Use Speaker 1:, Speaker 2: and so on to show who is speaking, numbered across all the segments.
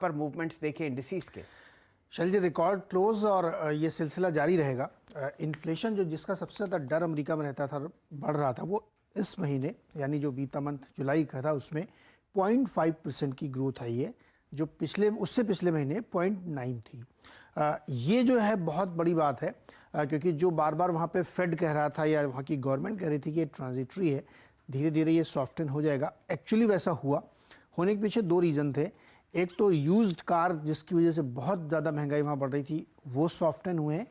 Speaker 1: पर मूवमेंट्स देखे इंडिसेस के?
Speaker 2: शैल जी, रिकॉर्ड क्लोज और ये सिलसिला जारी रहेगा। इन्फ्लेशन जो जिसका सबसे ज़्यादा डर अमेरिका में रहता था, बढ़ रहा था, वो इस महीने यानी जो बीता मंथ जुलाई का था उसमें 0.5% की ग्रोथ आई है, जो उससे पिछले महीने 0.9 थी। ये जो है बहुत बड़ी बात है, क्योंकि जो बार बार वहाँ पे फेड कह रहा था या वहाँ की गवर्नमेंट कह रही थी कि ये ट्रांजिटरी है, धीरे धीरे ये सॉफ्टन हो जाएगा। एक्चुअली वैसा हुआ। होने के पीछे दो रीज़न थे। एक तो यूज्ड कार जिसकी वजह से बहुत ज़्यादा महंगाई वहाँ बढ़ रही थी, वो सॉफ्टन हुए हैं,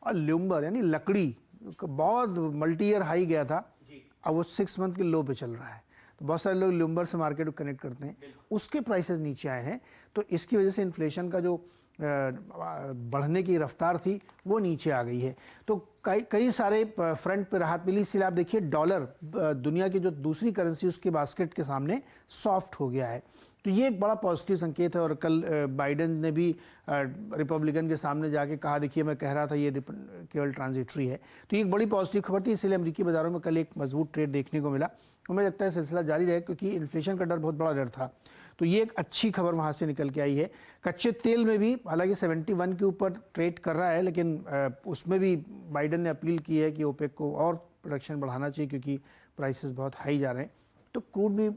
Speaker 2: और ल्यूम्बर यानी लकड़ी बहुत मल्टी ईयर हाई गया था, अब वो 6 मंथ के लो पे चल रहा है। तो बहुत सारे लोग ल्यूम्बर से मार्केट को कनेक्ट करते हैं, उसके प्राइसेस नीचे आए हैं। तो इसकी वजह से इन्फ्लेशन का जो बढ़ने की रफ्तार थी वो नीचे आ गई है। तो कई सारे फ्रंट पे राहत मिली। इसलिए आप देखिए डॉलर दुनिया की जो दूसरी करेंसी उसके बास्केट के सामने सॉफ्ट हो गया है। तो ये एक बड़ा पॉजिटिव संकेत है। और कल बाइडेन ने भी रिपब्लिकन के सामने जाके कहा, देखिए मैं कह रहा था ये केवल ट्रांजिटरी है। तो ये एक बड़ी पॉजिटिव खबर थी। इसलिए अमेरिकी बाजारों में कल एक मजबूत ट्रेड देखने को मिला। हमें लगता है सिलसिला जारी रहे, क्योंकि इन्फ्लेशन का डर बहुत बड़ा डर था। तो ये एक अच्छी खबर वहाँ से निकल के आई है। कच्चे तेल में भी हालांकि 71 के ऊपर ट्रेड कर रहा है, लेकिन उसमें भी बाइडेन ने अपील की है कि ओपेक को और प्रोडक्शन बढ़ाना चाहिए, क्योंकि प्राइसेस बहुत हाई जा रहे हैं। तो क्रूड भी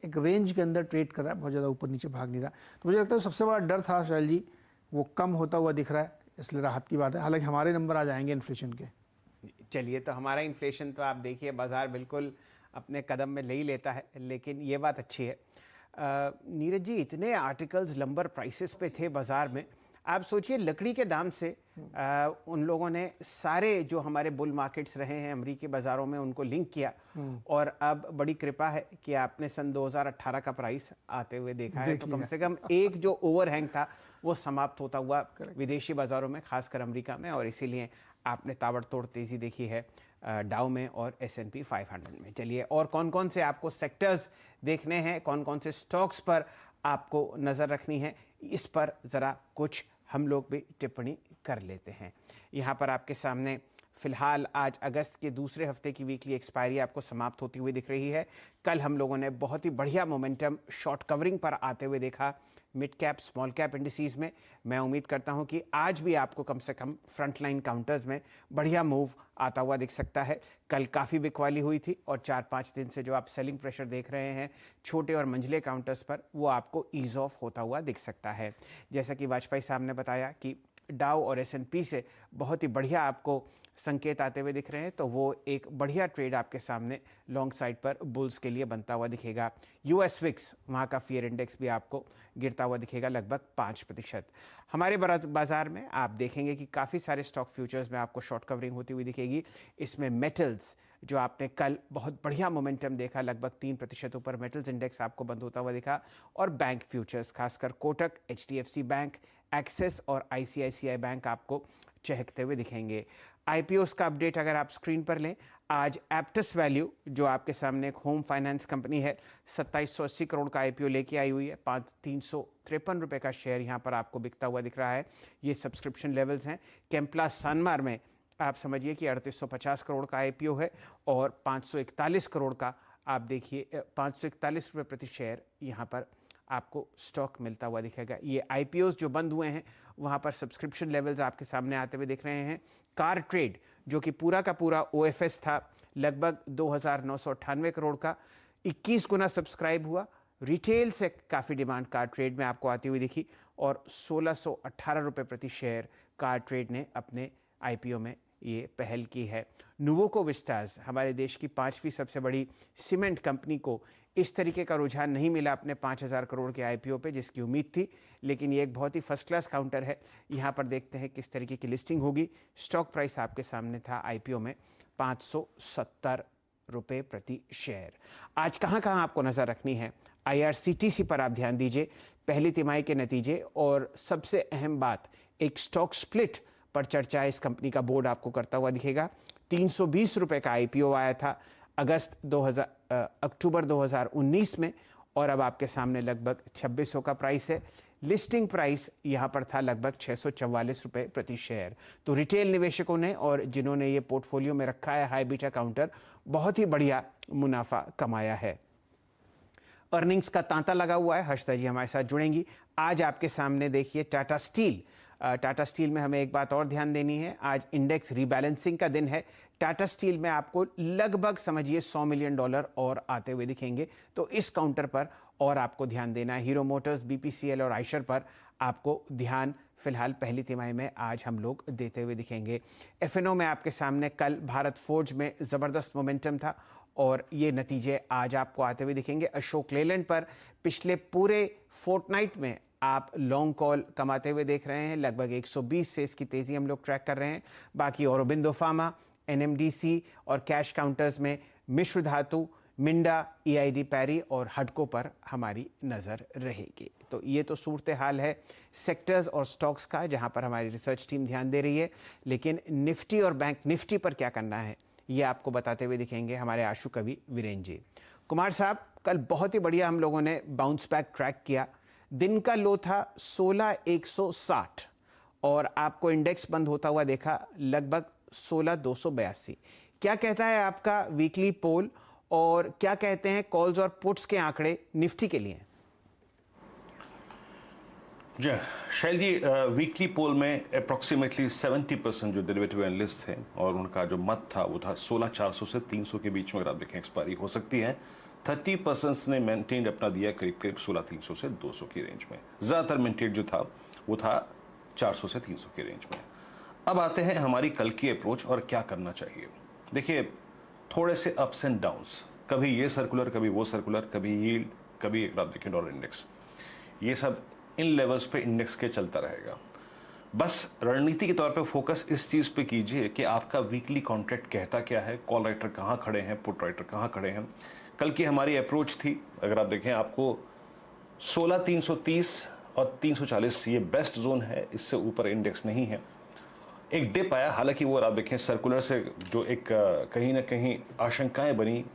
Speaker 2: एक रेंज के अंदर ट्रेड कर रहा है, बहुत ज़्यादा ऊपर नीचे भाग नहीं रहा। तो मुझे लगता है सबसे बड़ा डर था शैल जी, वो कम होता हुआ दिख रहा है, इसलिए राहत की बात है। हालांकि हमारे नंबर आ जाएंगे इन्फ्लेशन के।
Speaker 1: चलिए, तो हमारा इन्फ्लेशन तो आप देखिए बाजार बिल्कुल अपने कदम में ले ही लेता है, लेकिन ये बात अच्छी है। नीरज जी, इतने आर्टिकल्स लंबर प्राइसेस पे थे बाजार में, आप सोचिए लकड़ी के दाम से उन लोगों ने सारे जो हमारे बुल मार्केट्स रहे हैं अमेरिकी बाजारों में उनको लिंक किया, और अब बड़ी कृपा है कि आपने सन 2018 का प्राइस आते हुए देखा है। तो कम से कम एक जो ओवरहैंग था वो समाप्त होता हुआ विदेशी बाजारों में, खासकर अमेरिका में, और इसीलिए आपने ताबड़तोड़ तेजी देखी है डाउ में और S&P 500 में। चलिए, और कौन कौन से आपको सेक्टर्स देखने हैं, कौन कौन से स्टॉक्स पर आपको नज़र रखनी है, इस पर ज़रा कुछ हम लोग भी टिप्पणी कर लेते हैं। यहाँ पर आपके सामने फिलहाल आज अगस्त के दूसरे हफ्ते की वीकली एक्सपायरी आपको समाप्त होती हुई दिख रही है। कल हम लोगों ने बहुत ही बढ़िया मोमेंटम शॉर्ट कवरिंग पर आते हुए देखा mid cap small cap indices में। मैं उम्मीद करता हूं कि आज भी आपको कम से कम फ्रंटलाइन काउंटर्स में बढ़िया मूव आता हुआ दिख सकता है। कल काफ़ी बिकवाली हुई थी, और 4-5 दिन से जो आप सेलिंग प्रेशर देख रहे हैं छोटे और मंझले काउंटर्स पर, वो आपको ईज ऑफ होता हुआ दिख सकता है। जैसा कि वाजपेयी साहब ने बताया कि डाउ और S&P से बहुत ही बढ़िया आपको संकेत आते हुए दिख रहे हैं, तो वो एक बढ़िया ट्रेड आपके सामने लॉन्ग साइड पर बुल्स के लिए बनता हुआ दिखेगा। US विक्स, वहाँ का फियर इंडेक्स भी आपको गिरता हुआ दिखेगा लगभग 5%। हमारे बाजार में आप देखेंगे कि काफ़ी सारे स्टॉक फ्यूचर्स में आपको शॉर्ट कवरिंग होती हुई दिखेगी। इसमें मेटल्स, जो आपने कल बहुत बढ़िया मोमेंटम देखा, लगभग 3% ऊपर मेटल्स इंडेक्स आपको बंद होता हुआ दिखा, और बैंक फ्यूचर्स खासकर कोटक, HDFC बैंक, एक्सिस और ICICI बैंक आपको चहकते हुए दिखेंगे। IPOs का अपडेट अगर आप स्क्रीन पर लें, आज एप्टस वैल्यू जो आपके सामने एक होम फाइनेंस कंपनी है, 2780 करोड़ का IPO लेके आई हुई है। 353 रुपये का शेयर यहाँ पर आपको बिकता हुआ दिख रहा है। ये सब्सक्रिप्शन लेवल्स हैं। केम्प्ला सानमार में आप समझिए कि 3850 करोड़ का IPO है, और 541 करोड़ का आप देखिए 541 रुपये प्रति शेयर यहाँ पर आपको स्टॉक मिलता हुआ दिखेगा। ये IPOs जो बंद हुए हैं वहाँ पर सब्सक्रिप्शन लेवल्स आपके सामने आते हुए दिख रहे हैं। कार ट्रेड जो कि पूरा का पूरा OFS था, लगभग 2998 करोड़ का, 21 गुना सब्सक्राइब हुआ। रिटेल से काफ़ी डिमांड कार ट्रेड में आपको आती हुई दिखी, और 1618 रुपये प्रति शेयर कार ट्रेड ने अपने IPO में ये पहल की है। नुवोको विस्टास, हमारे देश की 5वीं सबसे बड़ी सीमेंट कंपनी को इस तरीके का रुझान नहीं मिला अपने 5000 करोड़ के IPO पे जिसकी उम्मीद थी, लेकिन ये एक बहुत ही फर्स्ट क्लास काउंटर है। यहाँ पर देखते हैं किस तरीके की लिस्टिंग होगी। स्टॉक प्राइस आपके सामने था IPO में 570 रुपये प्रति शेयर। आज कहाँ कहाँ आपको नज़र रखनी है, IRCTC पर आप ध्यान दीजिए। पहली तिमाही के नतीजे, और सबसे अहम बात, एक स्टॉक स्प्लिट पर चर्चा इस कंपनी का बोर्ड आपको करता हुआ दिखेगा। 320 रुपये का IPO आया था अक्टूबर 2019 में, और अब आपके सामने लगभग 2600 का प्राइस है। लिस्टिंग प्राइस यहाँ पर था लगभग 644 रुपये प्रति शेयर। तो रिटेल निवेशकों ने और जिन्होंने ये पोर्टफोलियो में रखा है हाई बीटा काउंटर, बहुत ही बढ़िया मुनाफा कमाया है। अर्निंग्स का तांता लगा हुआ है। हर्षिता जी हमारे साथ जुड़ेंगी। आज आपके सामने देखिए टाटा स्टील, टाटा स्टील में हमें एक बात और ध्यान देनी है, आज इंडेक्स रीबैलेंसिंग का दिन है। टाटा स्टील में आपको लगभग समझिए $100 मिलियन और आते हुए दिखेंगे, तो इस काउंटर पर और आपको ध्यान देना है। हीरो मोटर्स, बीपीसीएल और आयशर पर आपको ध्यान फिलहाल पहली तिमाही में आज हम लोग देते हुए दिखेंगे। एफएनओ में आपके सामने कल भारत फोर्ज में ज़बरदस्त मोमेंटम था और ये नतीजे आज आपको आते हुए दिखेंगे। अशोक लेलैंड पर पिछले पूरे फोर्टनाइट में आप लॉन्ग कॉल कमाते हुए देख रहे हैं, लगभग 120 से इसकी तेज़ी हम लोग ट्रैक कर रहे हैं। बाकी औरोबिंदो फार्मा, एनएमडीसी और कैश काउंटर्स में मिश्र धातु, मिंडा, ईआईडी पैरी और हडको पर हमारी नज़र रहेगी। तो ये तो सूरत हाल है सेक्टर्स और स्टॉक्स का, जहां पर हमारी रिसर्च टीम ध्यान दे रही है। लेकिन निफ्टी और बैंक निफ्टी पर क्या करना है, ये आपको बताते हुए दिखेंगे हमारे आशु कवि वीरेन जी। कुमार साहब, कल बहुत ही बढ़िया हम लोगों ने बाउंस बैक ट्रैक किया। दिन का लो था 16,160 और आपको इंडेक्स बंद होता हुआ देखा लगभग 16,282। क्या कहता है आपका वीकली पोल और क्या कहते हैं कॉल्स और पुट्स के आंकड़े निफ्टी के लिए?
Speaker 3: जी शैल जी, वीकली पोल में अप्रॉक्सीमेटली 70% जो डेरिवेटिव एनालिस्ट थे और उनका जो मत था वो था 16,400 से 300 के बीच में अगर आप देखें एक्सपायरी हो सकती है। 30% ने मेंटेन अपना दिया करीब करीब 16,300 से 200 की रेंज में। ज़्यादातर मेंटेन जो था वो था 400 से 300 की रेंज में। अब आते हैं हमारी कल की अप्रोच और क्या करना चाहिए। देखिए, थोड़े से अप्स एंड डाउन्स, कभी ये सर्कुलर, कभी वो सर्कुलर, कभी यील्ड, कभी एक रात देखें डॉलर इंडेक्स, ये सब इन लेवल्स पे इंडेक्स के चलता रहेगा। बस रणनीति के तौर पे फोकस इस चीज़ पे कीजिए कि आपका वीकली कॉन्ट्रैक्ट कहता क्या है, कॉल राइटर कहाँ खड़े हैं, पुट राइटर कहाँ खड़े हैं। कल की हमारी अप्रोच थी, अगर आप देखें, आपको 16,330 और 340 ये बेस्ट जोन है, इससे ऊपर इंडेक्स नहीं है। एक डिप आया, हालांकि वो आप देखें सर्कुलर से जो एक कहीं ना कहीं आशंकाएं बनी,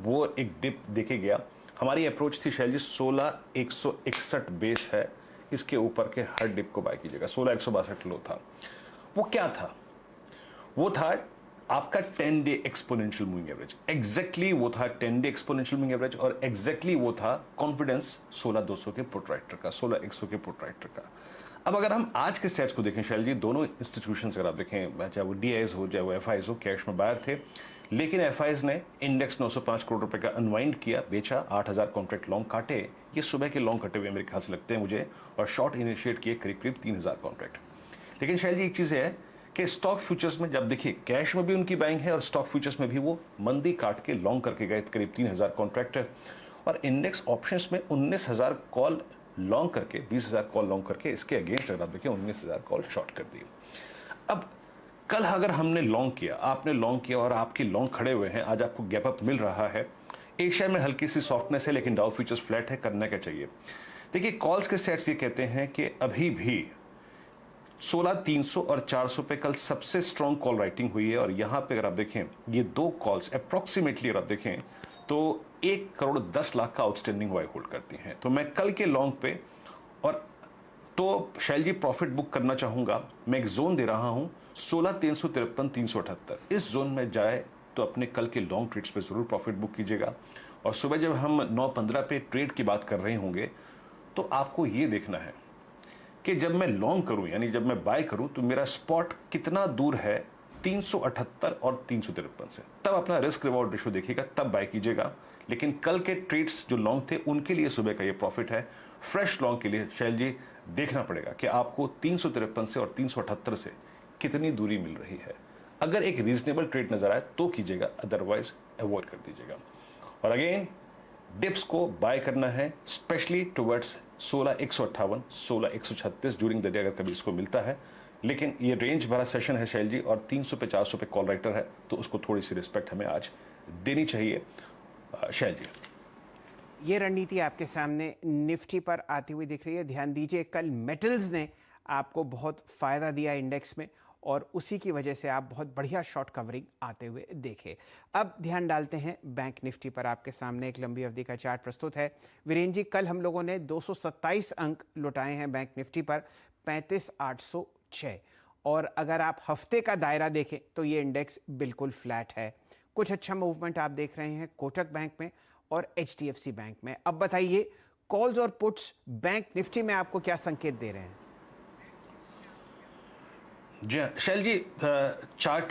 Speaker 3: वो एक डिप देखे गया। हमारी अप्रोच थी शैल जी 16,161 बेस है, इसके ऊपर के हर डिप को बाय कीजिएगा। 16,162 लो था। वो क्या था? वो था आपका 10 day exponential moving average. Exactly वो था 10 डे एक्सपोनेंशियल मूविंग एवरेज और एग्जैक्टली वो था कॉन्फिडेंस 16,200 के पुट राइटर का, 16,100 के पुट राइटर का। अब अगर हम आज के स्टैट्स को देखें शैल जी, दोनों इंस्टीट्यूशंस अगर आप देखें, चाहे वो डीआईज हो चाहे वो एफआईज हो, कैश में बायर थे, लेकिन एफआईज ने इंडेक्स 905 करोड़ रुपए का अनवाइंड किया, बेचा, 8,000 कॉन्ट्रैक्ट लॉन्ग काटे। ये सुबह के लॉन्ग कटे हुए मेरे ख्याल से लगते हैं मुझे, और शॉर्ट इनिशिएट किए करीब करीब 3,000 कॉन्ट्रैक्ट। लेकिन शैल जी एक चीज़ है कि स्टॉक फ्यूचर्स में जब देखिए कैश में भी उनकी बाइंग है और स्टॉक फ्यूचर्स में भी वो मंदी काट के लॉन्ग करके गए, करीब 3,000 कॉन्ट्रैक्ट है। और इंडेक्स ऑप्शंस में 19,000 कॉल लॉन्ग करके, 20,000 कॉल लॉन्ग करके, इसके अगेंस्ट अगर आप देखें 19,000 कॉल शॉर्ट कर दी। अब कल अगर हमने लॉन्ग किया, आपने लॉन्ग किया और आपके लॉन्ग खड़े हुए हैं, आज आपको गैप अप मिल रहा है। एशिया में हल्की सी सॉफ्टनेस है लेकिन डाउ फ्यूचर्स फ्लैट है, करना क्या चाहिए? देखिए, कॉल्स के सेट्स ये कहते हैं कि अभी भी 16,300 और 400 पे कल सबसे स्ट्रॉन्ग कॉल राइटिंग हुई है और यहां पे अगर आप देखें ये दो कॉल्स अप्रोक्सीमेटली अगर आप देखें तो 1,10,00,000 का आउटस्टैंडिंग वाई होल्ड करती हैं। तो मैं कल के लॉन्ग पे और तो शैल जी प्रॉफिट बुक करना चाहूंगा। मैं एक जोन दे रहा हूं 16,353, 378। इस जोन में जाए तो अपने कल के लॉन्ग ट्रेड्स पे जरूर प्रॉफिट बुक कीजिएगा। और सुबह जब हम 9:15 पे ट्रेड की बात कर रहे होंगे तो आपको ये देखना है कि जब मैं लॉन्ग करूं, यानी जब मैं बाय करूं, तो मेरा स्पॉट कितना दूर है 378 और 353 से। तब अपना रिस्क रिवॉर्ड रेशियो देखिएगा, तब बाय कीजिएगा। लेकिन कल के ट्रेड्स जो लॉन्ग थे उनके लिए सुबह का ये प्रॉफिट है। फ्रेश लॉन्ग के लिए शैल जी देखना पड़ेगा कि आपको 353 से और 378 से कितनी दूरी मिल रही है। अगर एक रीजनेबल ट्रेड नजर आए तो कीजिएगा, अदरवाइज अवॉइड कर दीजिएगा। और अगेन डिप्स को बाय करना है, specially towards 16,158, 16,136 during the day अगर कभी इसको मिलता है। लेकिन ये रेंज भरा सेशन है शैल जी, और 300 पे 400 पे कॉल राइटर है, तो उसको थोड़ी सी रिस्पेक्ट हमें आज देनी चाहिए शैल जी।
Speaker 1: ये रणनीति आपके सामने निफ्टी पर आती हुई दिख रही है। ध्यान दीजिए, कल मेटल्स ने आपको बहुत फ़ायदा दिया इंडेक्स में और उसी की वजह से आप बहुत बढ़िया शॉर्ट कवरिंग आते हुए देखे। अब ध्यान डालते हैं बैंक निफ्टी पर। आपके सामने एक लंबी अवधि का चार्ट प्रस्तुत है। वीरेन जी, कल हम लोगों ने 227 अंक लुटाए हैं बैंक निफ्टी पर, 35,806। और अगर आप हफ्ते का दायरा देखें तो ये इंडेक्स बिल्कुल फ्लैट है। कुछ अच्छा मूवमेंट आप देख रहे हैं कोटक बैंक में और HDFC बैंक में। अब बताइए कॉल्स और पुट्स बैंक निफ्टी में आपको क्या संकेत दे रहे हैं?
Speaker 3: जी हाँ, शैल जी, चार्ट